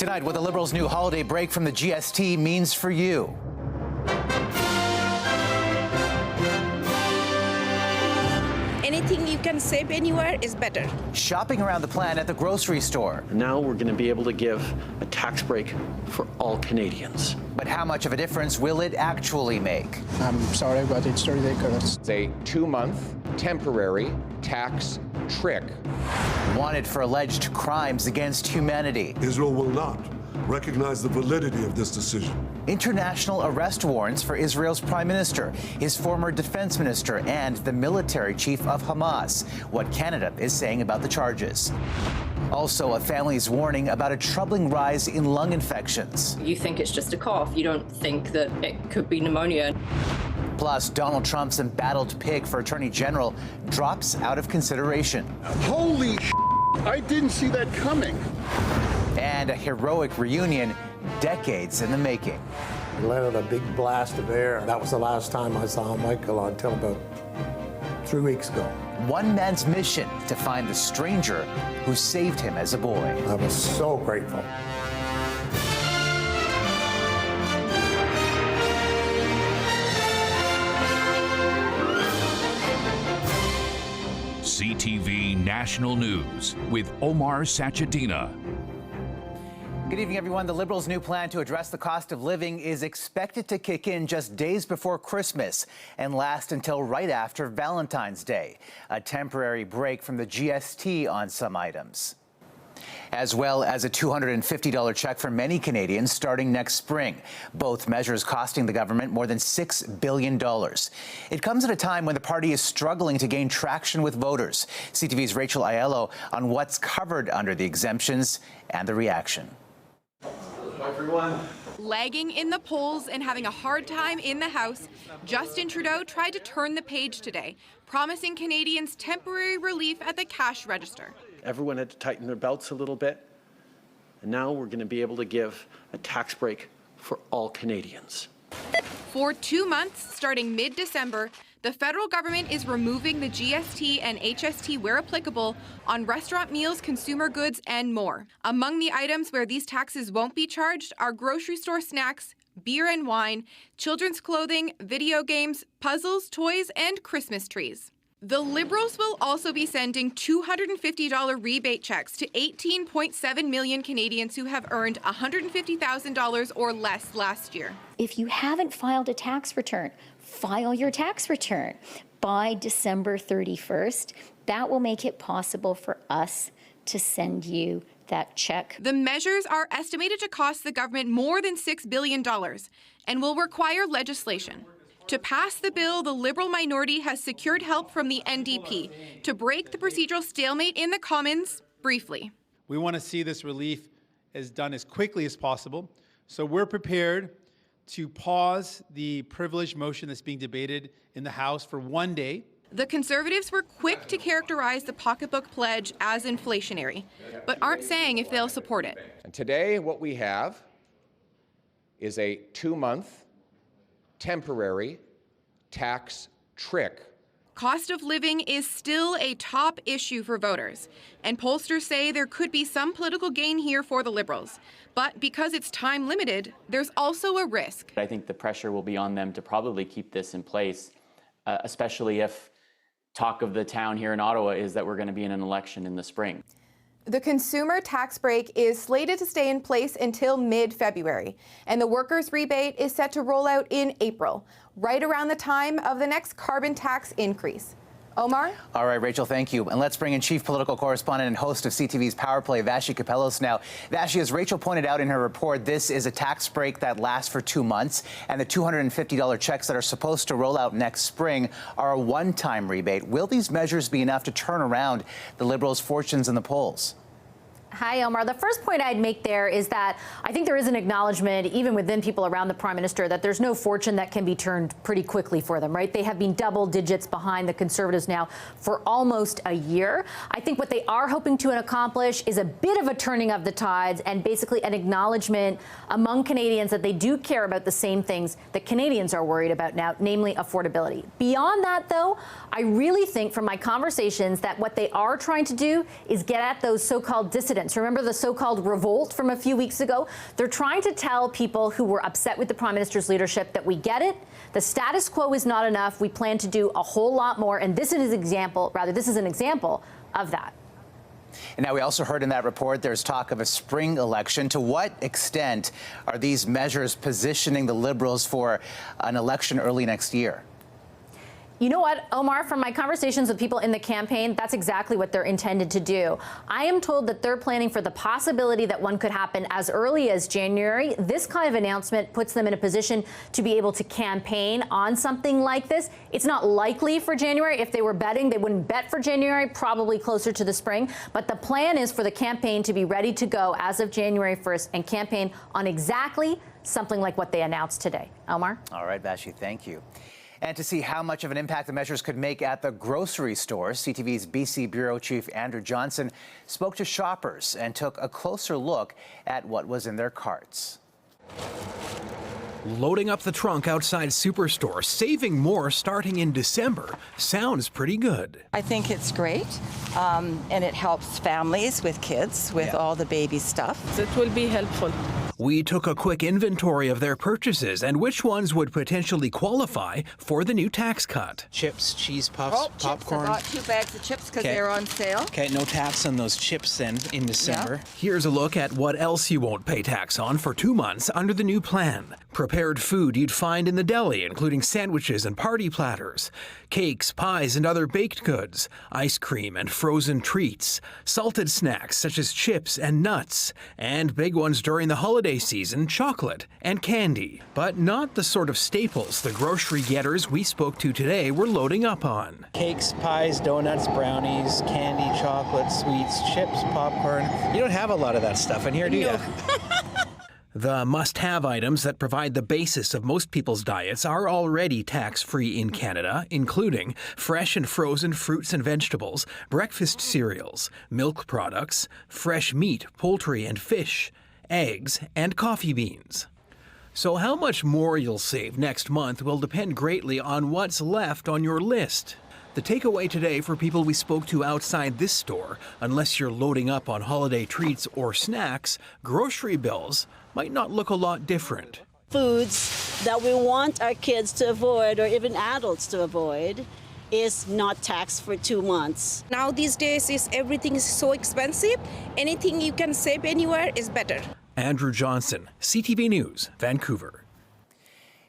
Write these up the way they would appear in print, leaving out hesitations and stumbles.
Tonight, what the Liberals' new holiday break from the GST means for you. Anything you can save anywhere is better. Shopping around the plan at the grocery store. Now we're going to be able to give a tax break for all Canadians. But how much of a difference will it actually make? I'm sorry, but it's 30-day credits. It's a 2-month temporary tax trick. Wanted for alleged crimes against humanity. Israel will not recognize the validity of this decision. International arrest warrants for Israel's prime minister, his former defense minister, and the military chief of Hamas. What Canada is saying about the charges. Also, a family's warning about a troubling rise in lung infections. You think it's just a cough. You don't think that it could be pneumonia. Plus, Donald Trump's embattled pick for Attorney General drops out of consideration. Holy I didn't see that coming. And a heroic reunion decades in the making. He let out a big blast of air. That was the last time I saw Michael until about 3 weeks ago. One man's mission to find the stranger who saved him as a boy. I was so grateful. CTV National News with Omar Sachedina. Good evening, everyone. The Liberals' new plan to address the cost of living is expected to kick in just days before Christmas and last until right after Valentine's Day. A temporary break from the GST on some items, as well as a $250 check for many Canadians starting next spring. Both measures costing the government more than $6 billion. It comes at a time when the party is struggling to gain traction with voters. CTV's Rachel Aiello on what's covered under the exemptions and the reaction. Everyone. Lagging in the polls and having a hard time in the House, Justin Trudeau tried to turn the page today, promising Canadians temporary relief at the cash register. Everyone had to tighten their belts a little bit, and now we're going to be able to give a tax break for all Canadians. For 2 months, starting mid-December, the federal government is removing the GST and HST where applicable on restaurant meals, consumer goods, and more. Among the items where these taxes won't be charged are grocery store snacks, beer and wine, children's clothing, video games, puzzles, toys, and Christmas trees. The Liberals will also be sending $250 rebate checks to 18.7 million Canadians who have earned $150,000 or less last year. If you haven't filed a tax return, file your tax return by December 31st. That will make it possible for us to send you that check. The measures are estimated to cost the government more than $6 billion and will require legislation. To pass the bill, the Liberal minority has secured help from the NDP to break the procedural stalemate in the Commons briefly. We want to see this relief done as quickly as possible, so we're prepared to pause the privilege motion that's being debated in the House for 1 day. The Conservatives were quick to characterize the pocketbook pledge as inflationary, but aren't saying if they'll support it. And today what we have is a 2-month temporary tax trick. Cost of living is still a top issue for voters, and pollsters say there could be some political gain here for the Liberals. But because it's time limited, there's also a risk. I think the pressure will be on them to probably keep this in place, especially if talk of the town here in Ottawa is that we're going to be in an election in the spring. The consumer tax break is slated to stay in place until mid-February, and the workers' rebate is set to roll out in April, right around the time of the next carbon tax increase. Omar? All right, Rachel, thank you. And let's bring in chief political correspondent and host of CTV's Power Play, Vassy Kapelos now. Vassy, as Rachel pointed out in her report, this is a tax break that lasts for 2 months, and the $250 checks that are supposed to roll out next spring are a one-time rebate. Will these measures be enough to turn around the Liberals' fortunes in the polls? Hi, Omar. The first point I'd make there is that I think there is an acknowledgement, even within people around the Prime Minister, that there's no fortune that can be turned pretty quickly for them, right? They have been double digits behind the Conservatives now for almost a year. I think what they are hoping to accomplish is a bit of a turning of the tides and basically an acknowledgement among Canadians that they do care about the same things that Canadians are worried about now, namely affordability. Beyond that, though, I really think from my conversations that what they are trying to do is get at those so-called dissidents announcements. Remember the so-called revolt from a few weeks ago? They're trying to tell people who were upset with the Prime Minister's leadership that we get it. The status quo is not enough. We plan to do a whole lot more. And this is an example of that. And now we also heard in that report there's talk of a spring election. To what extent are these measures positioning the Liberals for an election early next year? You know what, Omar, from my conversations with people in the campaign, that's exactly what they're intended to do. I am told that they're planning for the possibility that one could happen as early as January. This kind of announcement puts them in a position to be able to campaign on something like this. It's not likely for January. If they were betting, they wouldn't bet for January, probably closer to the spring. But the plan is for the campaign to be ready to go as of January 1st and campaign on exactly something like what they announced today. Omar? All right, Vashi, thank you. And to see how much of an impact the measures could make at the grocery stores, CTV's BC Bureau Chief Andrew Johnson spoke to shoppers and took a closer look at what was in their carts. Loading up the trunk outside Superstore, saving more starting in December, sounds pretty good. I think it's great, and it helps families with kids with all the baby stuff. It will be helpful. We took a quick inventory of their purchases and which ones would potentially qualify for the new tax cut. Chips, cheese puffs, popcorn. I bought 2 bags of chips because they're on sale. Okay, no tax on those chips then in December. Yeah. Here's a look at what else you won't pay tax on for 2 months under the new plan. Prepared food you'd find in the deli, including sandwiches and party platters, cakes, pies, and other baked goods, ice cream and frozen treats, salted snacks such as chips and nuts, and big ones during the holiday season, chocolate and candy. But not the sort of staples the grocery getters we spoke to today were loading up on. Cakes, pies, donuts, brownies, candy, chocolate, sweets, chips, popcorn. You don't have a lot of that stuff in here, do you? The must-have items that provide the basis of most people's diets are already tax-free in Canada, including fresh and frozen fruits and vegetables, breakfast cereals, milk products, fresh meat, poultry and fish, eggs, and coffee beans. So how much more you'll save next month will depend greatly on what's left on your list. The takeaway today for people we spoke to outside this store, unless you're loading up on holiday treats or snacks, grocery bills might not look a lot different. Foods that we want our kids to avoid or even adults to avoid is not taxed for 2 months. Now these days everything is so expensive. Anything you can save anywhere is better. Andrew Johnson, CTV News, Vancouver.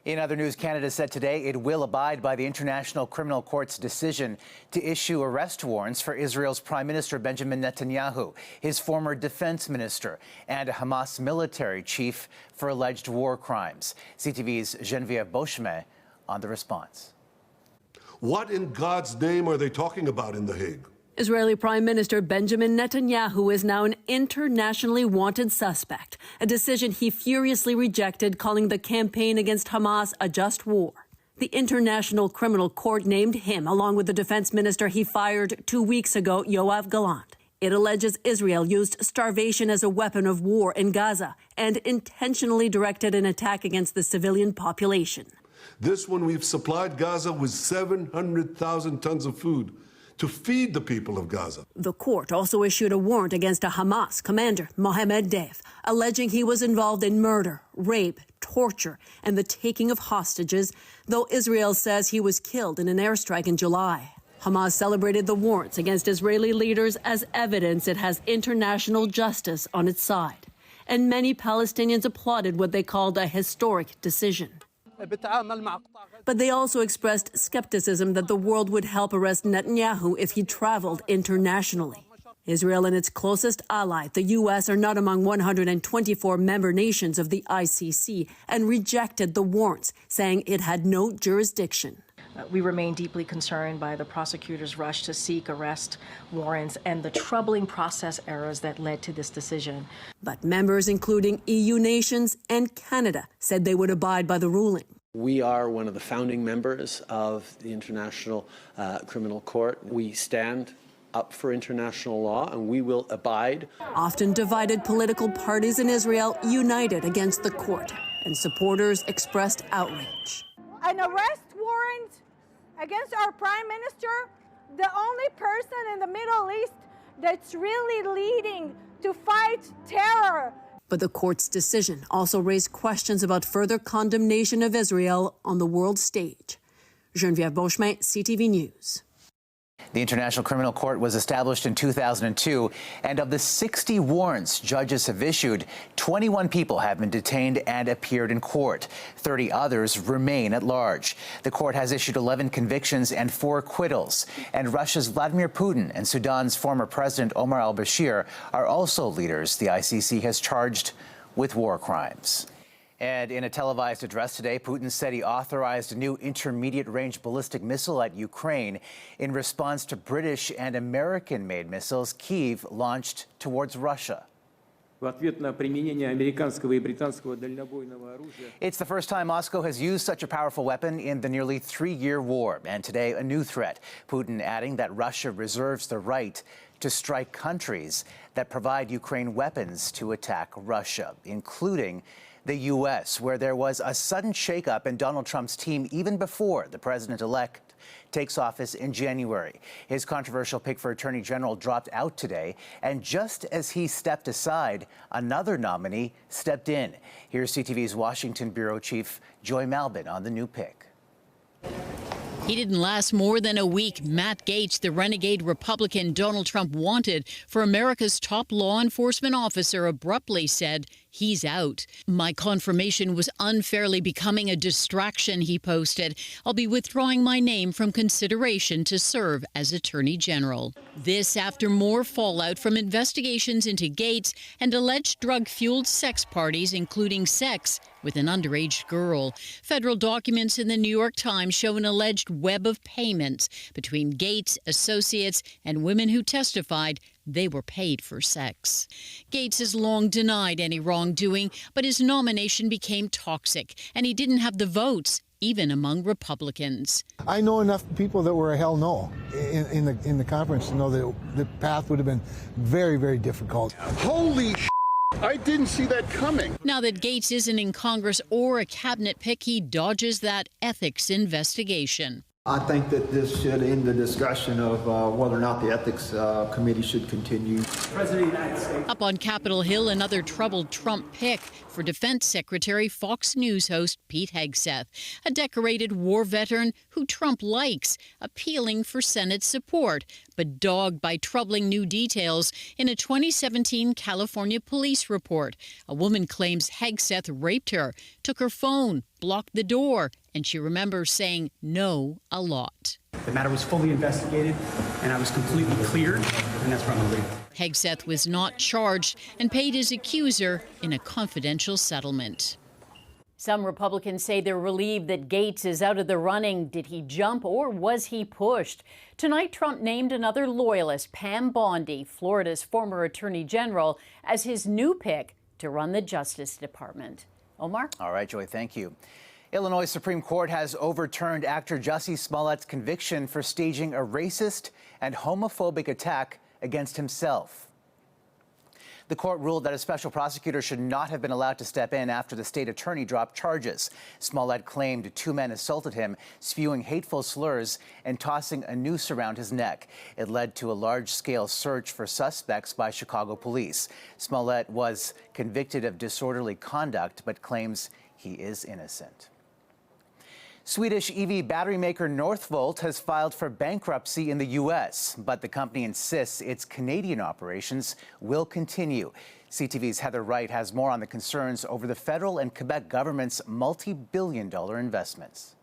In other news, Canada said today it will abide by the International Criminal Court's decision to issue arrest warrants for Israel's Prime Minister Benjamin Netanyahu, his former defense minister, and a Hamas military chief for alleged war crimes. CTV's Genevieve Beauchemin on the response. What in God's name are they talking about in The Hague? Israeli Prime Minister Benjamin Netanyahu is now an internationally wanted suspect, a decision he furiously rejected, calling the campaign against Hamas a just war. The International Criminal Court named him, along with the defense minister he fired 2 weeks ago, Yoav Gallant. It alleges Israel used starvation as a weapon of war in Gaza and intentionally directed an attack against the civilian population. This one, we've supplied Gaza with 700,000 tons of food to feed the people of Gaza. The court also issued a warrant against a Hamas commander, Mohammed Deif, alleging he was involved in murder, rape, torture, and the taking of hostages, though Israel says he was killed in an airstrike in July. Hamas celebrated the warrants against Israeli leaders as evidence it has international justice on its side. And many Palestinians applauded what they called a historic decision. But they also expressed skepticism that the world would help arrest Netanyahu if he traveled internationally. Israel and its closest ally, the U.S., are not among 124 member nations of the ICC and rejected the warrants, saying it had no jurisdiction. We remain deeply concerned by the prosecutor's rush to seek arrest warrants and the troubling process errors that led to this decision. But members, including EU nations and Canada, said they would abide by the ruling. We are one of the founding members of the International Criminal Court. We stand up for international law, and we will abide. Often divided political parties in Israel united against the court, and supporters expressed outrage. An arrest warrant against our Prime Minister, the only person in the Middle East that's really leading to fight terror. But the court's decision also raised questions about further condemnation of Israel on the world stage. Geneviève Beauchemin, CTV News. The International Criminal Court was established in 2002, and of the 60 warrants judges have issued, 21 people have been detained and appeared in court. 30 others remain at large. The court has issued 11 convictions and 4 acquittals. And Russia's Vladimir Putin and Sudan's former president Omar al-Bashir are also leaders the ICC has charged with war crimes. And in a televised address today, Putin said he authorized a new intermediate-range ballistic missile at Ukraine in response to British and American-made missiles Kyiv launched towards Russia. It's the first time Moscow has used such a powerful weapon in the nearly 3-year war, and today a new threat. Putin adding that Russia reserves the right to strike countries that provide Ukraine weapons to attack Russia, including the U.S., where there was a sudden shakeup in Donald Trump's team even before the president-elect takes office in January. His controversial pick for Attorney General dropped out today, and just as he stepped aside, another nominee stepped in. Here's CTV's Washington Bureau Chief Joy Malbin on the new pick. He didn't last more than a week. Matt Gaetz, the renegade Republican Donald Trump wanted for America's top law enforcement officer, abruptly said he's out. My confirmation was unfairly becoming a distraction, he posted. I'll be withdrawing my name from consideration to serve as Attorney General. This after more fallout from investigations into Gaetz and alleged drug-fueled sex parties, including sex with an underage girl. Federal documents in the New York Times show an alleged web of payments between Gaetz, associates, and women who testified they were paid for sex. Gaetz has long denied any wrongdoing, but his nomination became toxic, and he didn't have the votes, even among Republicans. I know enough people that were a hell no in the conference to know that the path would have been very, very difficult. Holy I didn't see that coming. Now that Gaetz isn't in Congress or a cabinet pick, he dodges that ethics investigation. I think that this should end the discussion of whether or not the ethics committee should continue. President of the United States. Up on Capitol Hill, another troubled Trump pick for Defense Secretary Fox News host Pete Hegseth, a decorated war veteran who Trump likes, appealing for Senate support, but dogged by troubling new details in a 2017 California police report. A woman claims Hegseth raped her, took her phone, blocked the door, and she remembers saying no a lot. The matter was fully investigated, and I was completely cleared, and that's where I'm going to leave it. Hegseth was not charged and paid his accuser in a confidential settlement. Some Republicans say they're relieved that Gaetz is out of the running. Did he jump or was he pushed? Tonight, Trump named another loyalist, Pam Bondi, Florida's former attorney general, as his new pick to run the Justice Department. Omar? All right, Joy, thank you. Illinois Supreme Court has overturned actor Jesse Smollet's conviction for staging a racist and homophobic attack against himself. The court ruled that a special prosecutor should not have been allowed to step in after the state attorney dropped charges. Smollet claimed 2 men assaulted him, spewing hateful slurs and tossing a noose around his neck. It led to a large-scale search for suspects by Chicago police. Smollet was convicted of disorderly conduct, but claims he is innocent. Swedish EV battery maker Northvolt has filed for bankruptcy in the U.S., but the company insists its Canadian operations will continue. CTV's Heather Wright has more on the concerns over the federal and Quebec government's multi-billion-dollar investments.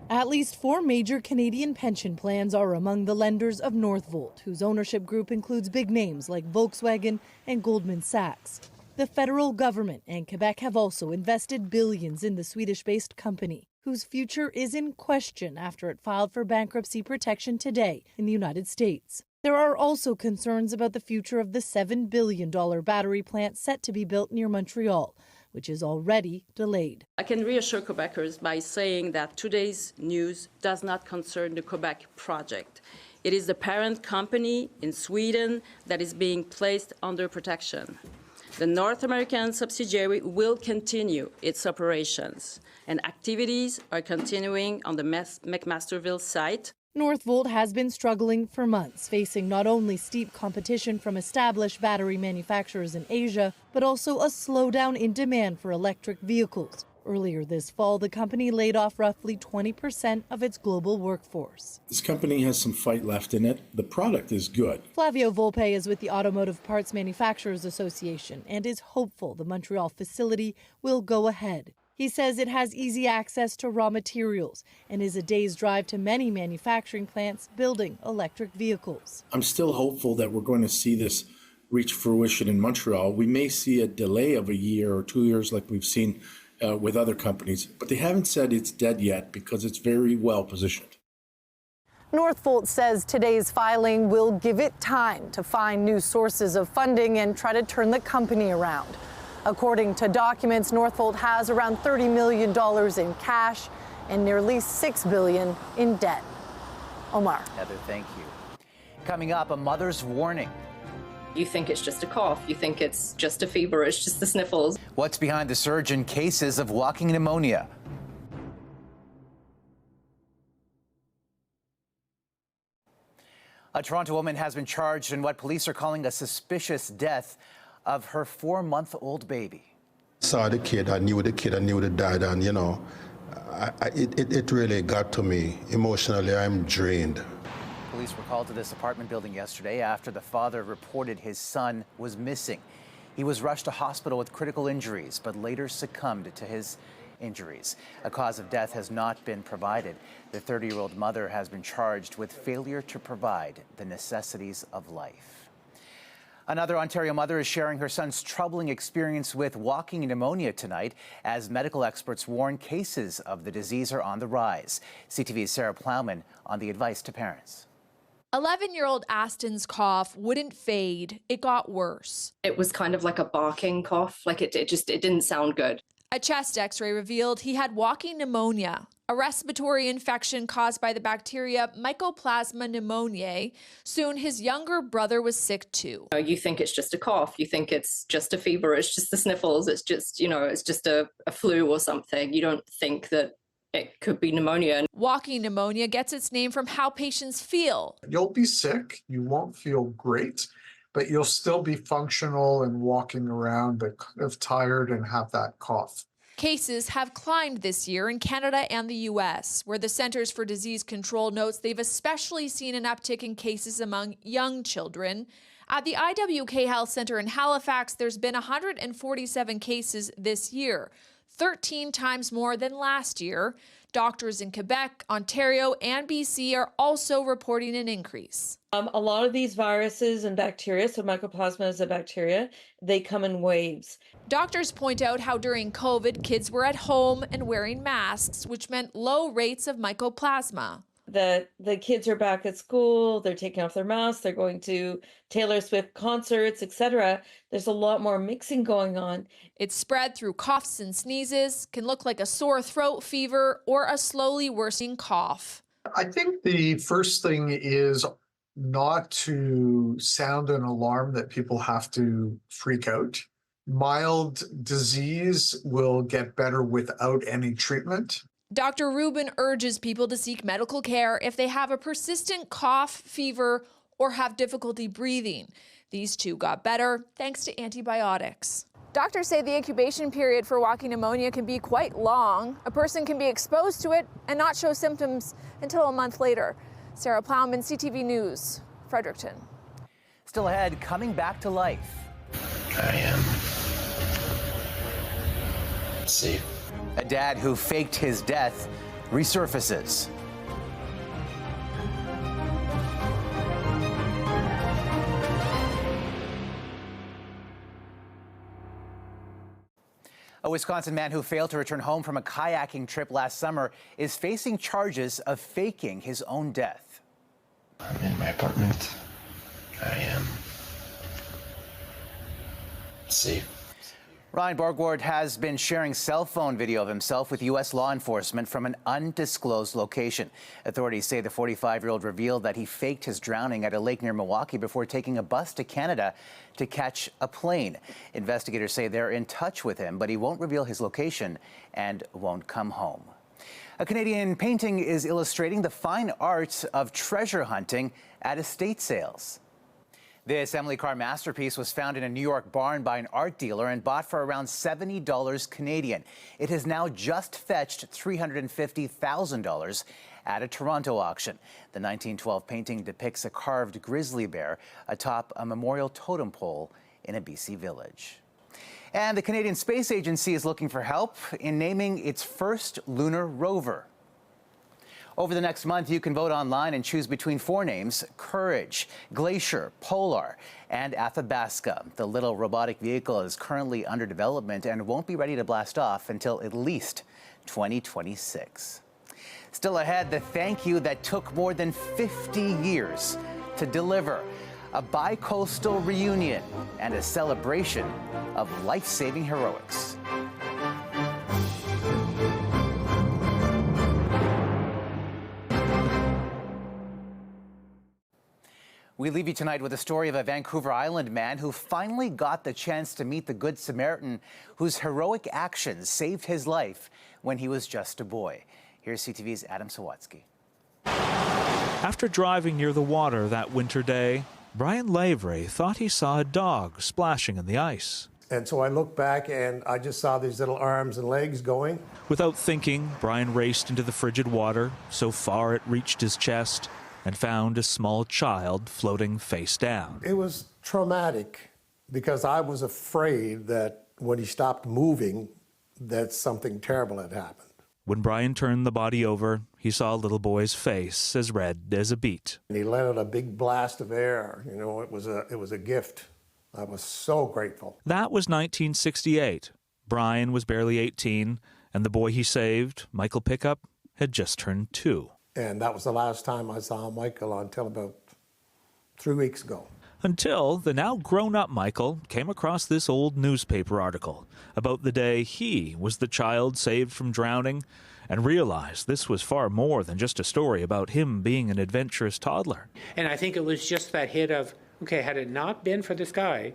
At least 4 major Canadian pension plans are among the lenders of Northvolt, whose ownership group includes big names like Volkswagen and Goldman Sachs. The federal government and Quebec have also invested billions in the Swedish-based company, whose future is in question after it filed for bankruptcy protection today in the United States. There are also concerns about the future of the $7 billion battery plant set to be built near Montreal, which is already delayed. I can reassure Quebecers by saying that today's news does not concern the Quebec project. It is the parent company in Sweden that is being placed under protection. The North American subsidiary will continue its operations, and activities are continuing on the McMasterville site. Northvolt has been struggling for months, facing not only steep competition from established battery manufacturers in Asia, but also a slowdown in demand for electric vehicles. Earlier this fall, the company laid off roughly 20% of its global workforce. This company has some fight left in it. The product is good. Flavio Volpe is with the Automotive Parts Manufacturers Association and is hopeful the Montreal facility will go ahead. He says it has easy access to raw materials and is a day's drive to many manufacturing plants building electric vehicles. I'm still hopeful that we're going to see this reach fruition in Montreal. We may see a delay of a year or 2 years like we've seen with other companies, but they haven't said it's dead yet because it's very well positioned. Northvolt says today's filing will give it time to find new sources of funding and try to turn the company around. According to documents, Northvolt has around $30 million in cash and nearly $6 billion in debt. Omar. Heather, thank you. Coming up, a mother's warning. You think it's just a cough. You think it's just a fever. It's just the sniffles. What's behind the surge in cases of walking pneumonia? A Toronto woman has been charged in what police are calling a suspicious death of her 4-month-old baby. Saw the kid, I knew the dad, and it really got to me. Emotionally, I'm drained. Police were called to this apartment building yesterday after the father reported his son was missing. He was rushed to hospital with critical injuries, but later succumbed to his injuries. A cause of death has not been provided. The 30-year-old mother has been charged with failure to provide the necessities of life. Another Ontario mother is sharing her son's troubling experience with walking pneumonia tonight as medical experts warn cases of the disease are on the rise. CTV's Sarah Plowman on the advice to parents. 11-year-old Aston's cough wouldn't fade. It got worse. It was kind of like a barking cough. Like it didn't sound good. A chest x-ray revealed he had walking pneumonia, a respiratory infection caused by the bacteria Mycoplasma pneumoniae. Soon his younger brother was sick too. You think it's just a cough. You think it's just a fever. It's just the sniffles. It's just, it's just a flu or something. You don't think that it could be pneumonia. Walking pneumonia gets its name from how patients feel. You'll be sick, you won't feel great, but you'll still be functional and walking around, but kind of tired and have that cough. Cases have climbed this year in Canada and the U.S., where the Centers for Disease Control notes they've especially seen an uptick in cases among young children. At the IWK Health Centre in Halifax, there's been 147 cases this year, 13 times more than last year. Doctors in Quebec, Ontario, and BC are also reporting an increase. A lot of these viruses and bacteria, so Mycoplasma is a bacteria, they come in waves. Doctors point out how during COVID, kids were at home and wearing masks, which meant low rates of Mycoplasma. The kids are back at school, they're taking off their masks, they're going to Taylor Swift concerts, etc. There's a lot more mixing going on. It's spread through coughs and sneezes, can look like a sore throat, fever, or a slowly worsening cough. I think the first thing is not to sound an alarm that people have to freak out. Mild disease will get better without any treatment. Dr. Rubin urges people to seek medical care if they have a persistent cough, fever, or have difficulty breathing. These two got better thanks to antibiotics. Doctors say the incubation period for walking pneumonia can be quite long. A person can be exposed to it and not show symptoms until a month later. Sarah Plowman, CTV News, Fredericton. Still ahead, coming back to life. I am safe. A dad who faked his death resurfaces. A Wisconsin man who failed to return home from a kayaking trip last summer is facing charges of faking his own death. I'm in my apartment. I am safe. Ryan Borgward has been sharing cell phone video of himself with U.S. law enforcement from an undisclosed location. Authorities say the 45-year-old revealed that he faked his drowning at a lake near Milwaukee before taking a bus to Canada to catch a plane. Investigators say they're in touch with him, but he won't reveal his location and won't come home. A Canadian painting is illustrating the fine art of treasure hunting at estate sales. This Emily Carr masterpiece was found in a New York barn by an art dealer and bought for around $70 Canadian. It has now just fetched $350,000 at a Toronto auction. The 1912 painting depicts a carved grizzly bear atop a memorial totem pole in a BC village. And the Canadian Space Agency is looking for help in naming its first lunar rover. Over the next month, you can vote online and choose between 4 names: Courage, Glacier, Polar, and Athabasca. The little robotic vehicle is currently under development and won't be ready to blast off until at least 2026. Still ahead, the thank you that took more than 50 years to deliver. A bi-coastal reunion and a celebration of life-saving heroics. We leave you tonight with a story of a Vancouver Island man who finally got the chance to meet the Good Samaritan whose heroic actions saved his life when he was just a boy. Here's CTV's Adam Sawatsky. After driving near the water that winter day, Brian Lavery thought he saw a dog splashing in the ice. And so I looked back and I just saw these little arms and legs going. Without thinking, Brian raced into the frigid water, so far it reached his chest, and found a small child floating face down. It was traumatic because I was afraid that when he stopped moving, that something terrible had happened. When Brian turned the body over, he saw a little boy's face as red as a beet. And he let out a big blast of air. You know, it was a gift. I was so grateful. That was 1968. Brian was barely 18, and the boy he saved, Michael Pickup, had just turned 2. And that was the last time I saw Michael until about 3 weeks ago. Until the now grown-up Michael came across this old newspaper article about the day he was the child saved from drowning and realized this was far more than just a story about him being an adventurous toddler. And I think it was just that hit of, okay, had it not been for this guy,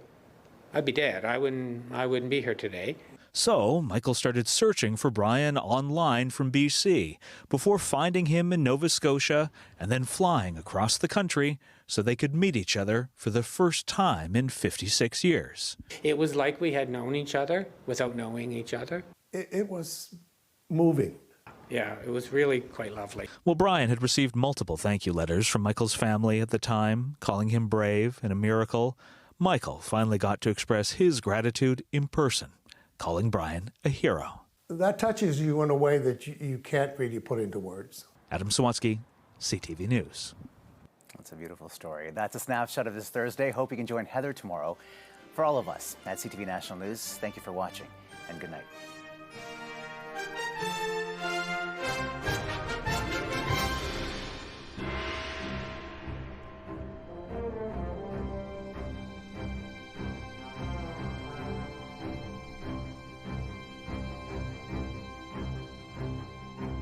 I'd be dead. I wouldn't be here today. So Michael started searching for Brian online from BC before finding him in Nova Scotia and then flying across the country so they could meet each other for the first time in 56 years. It was like we had known each other without knowing each other. It was moving. Yeah, it was really quite lovely. Well, Brian had received multiple thank you letters from Michael's family at the time, calling him brave and a miracle. Michael finally got to express his gratitude in person, calling Brian a hero. That touches you in a way that you can't really put into words. Adam Sawatsky, CTV News. That's a beautiful story. That's a snapshot of this Thursday. Hope you can join Heather tomorrow. For all of us at CTV National News, thank you for watching and good night.